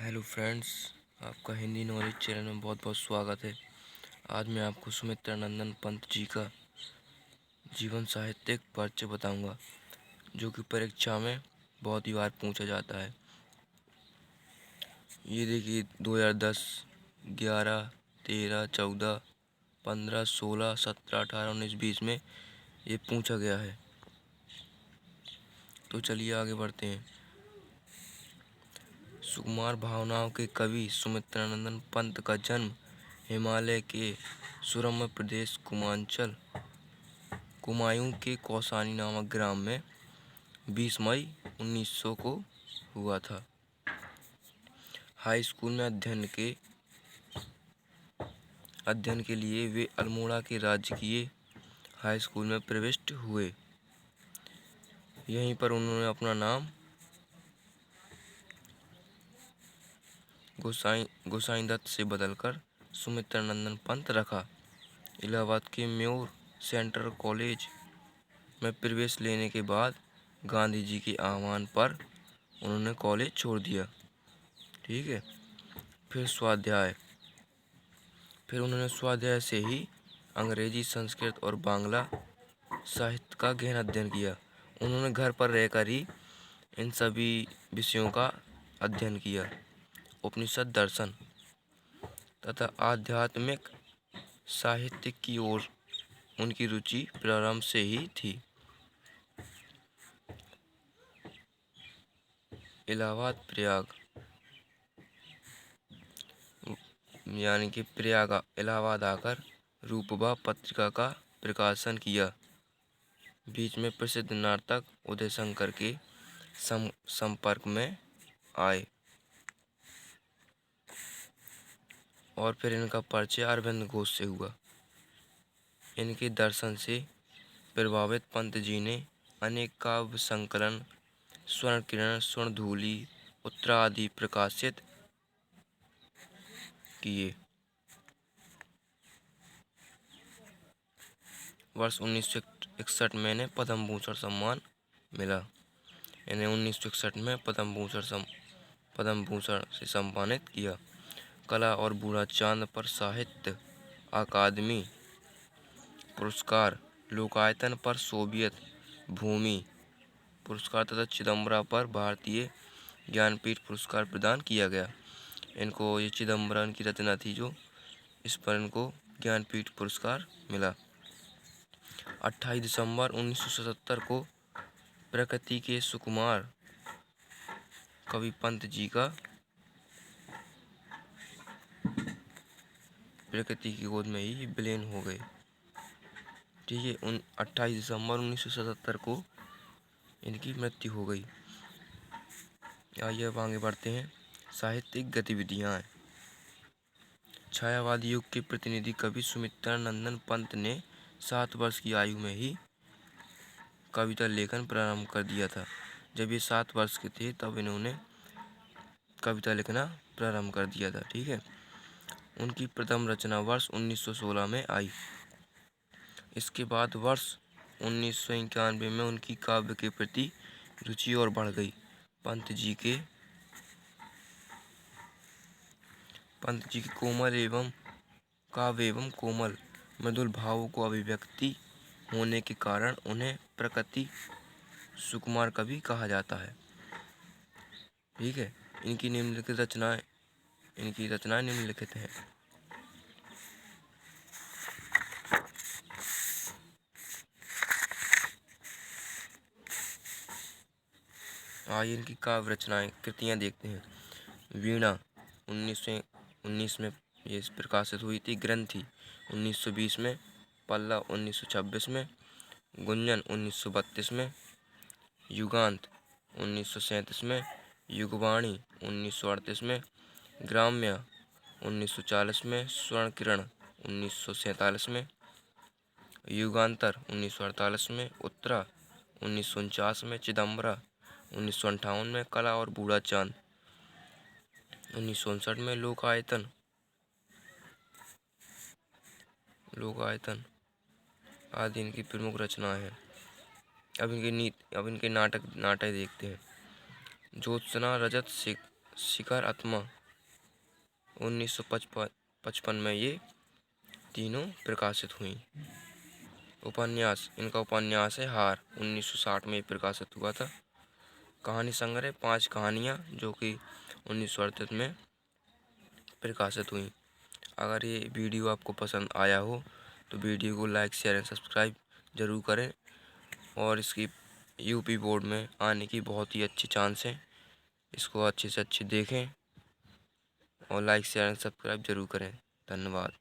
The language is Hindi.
हेलो फ्रेंड्स, आपका हिंदी नॉलेज चैनल में बहुत बहुत स्वागत है। आज मैं आपको सुमित्रानंदन पंत जी का जीवन साहित्यिक परिचय बताऊंगा, जो कि परीक्षा में बहुत ही बार पूछा जाता है। ये देखिए 2010, 11, 13, 14, 15, 16, 17, 18, 19, 20 में ये पूछा गया है। तो चलिए आगे बढ़ते हैं। सुकुमार भावनाओं के कवि सुमित्रानंदन पंत का जन्म हिमालय के सुरम्य प्रदेश कुमायूं के कौसानी नामक ग्राम में 20 मई 1900 को हुआ था। हाई स्कूल में अध्ययन के लिए वे अल्मोड़ा के राजकीय हाई स्कूल में प्रविष्ट हुए। यहीं पर उन्होंने अपना नाम गोसाई दत्त से बदलकर सुमित्रानंदन पंत रखा। इलाहाबाद के म्योर सेंट्रल कॉलेज में प्रवेश लेने के बाद गांधी जी के आह्वान पर उन्होंने कॉलेज छोड़ दिया। ठीक है। फिर उन्होंने स्वाध्याय से ही अंग्रेजी, संस्कृत और बांग्ला साहित्य का गहन अध्ययन किया। उन्होंने घर पर रहकर ही इन सभी विषयों का अध्ययन किया। उपनिषद, दर्शन तथा आध्यात्मिक साहित्य की ओर उनकी रुचि प्रारंभ से ही थी। इलाहाबाद प्रयाग यानी कि इलाहाबाद आकर रूपबा पत्रिका का प्रकाशन किया। बीच में प्रसिद्ध नाटक उदय शंकर के संपर्क में आए और फिर इनका परिचय अरविंद घोष से हुआ। इनके दर्शन से प्रभावित पंत जी ने अनेक काव्य संकलन, स्वर्ण किरण, स्वर्ण धूलि, उत्तरा आदि प्रकाशित किए। वर्ष 1961 में इन्हें पद्म भूषण सम्मान मिला। इन्हें 1961 में पद्म भूषण से सम्मानित किया। कला और बूढ़ा चांद पर साहित्य अकादमी पुरस्कार, लोकायतन पर सोवियत भूमि पुरस्कार तथा चिदम्बरा पर भारतीय ज्ञानपीठ पुरस्कार प्रदान किया गया। इनको ये चिदम्बरम की रचना थी, जो इस पर इनको ज्ञानपीठ पुरस्कार मिला। 28 दिसंबर 1977 को प्रकृति के सुकुमार कवि पंत जी का प्रकृति की गोद में ही विलीन हो गए। ठीक है। 28 दिसंबर 1977 को इनकी मृत्यु हो गई। आइए अब आगे बढ़ते हैं। साहित्यिक गतिविधियाँ। छायावादी युग के प्रतिनिधि कवि सुमित्रानंदन पंत ने 7 वर्ष की आयु में ही कविता लेखन प्रारंभ कर दिया था। जब ये 7 वर्ष के थे तब इन्होंने कविता लिखना प्रारंभ कर दिया था। ठीक है। उनकी प्रथम रचना वर्ष 1916 में आई। इसके बाद वर्ष 1991 में उनकी काव्य के प्रति रुचि और बढ़ गई। पंत जी की काव्य एवं कोमल मृदुल भावों को अभिव्यक्ति होने के कारण उन्हें प्रकृति सुकुमार कवि कहा जाता है। ठीक है। इनकी रचनाएं निम्नलिखित हैं। आइए इनकी काव्य रचनाएं कृतियां देखते हैं। वीणा 1919 में ये प्रकाशित हुई थी। ग्रंथि 1920 में। पल्लव 1926 में। गुंजन 1932 में। युगांत 1937 में। युगवाणी 1938 में। ग्राम्य 1940 में। स्वर्ण किरण 1947 में। युगांतर 1948 में। उत्तरा 1949 में। चिदम्बरा 1958 में। कला और बूढ़ा चांद 1959 में। लोकायतन आदि इनकी प्रमुख रचनाएं हैं। अब इनके नाटक देखते हैं। ज्योत्सना, रजत, शिखर आत्मा 1955 में ये तीनों प्रकाशित हुई। उपन्यास, इनका उपन्यास है हार, 1960 में प्रकाशित हुआ था। कहानी संग्रह 5 कहानियाँ जो कि 1938 में प्रकाशित हुई। अगर ये वीडियो आपको पसंद आया हो तो वीडियो को लाइक शेयर एंड सब्सक्राइब ज़रूर करें। और इसकी यूपी बोर्ड में आने की बहुत ही अच्छी चांस है। इसको अच्छे से अच्छे देखें और लाइक शेयर एंड सब्सक्राइब ज़रूर करें। धन्यवाद।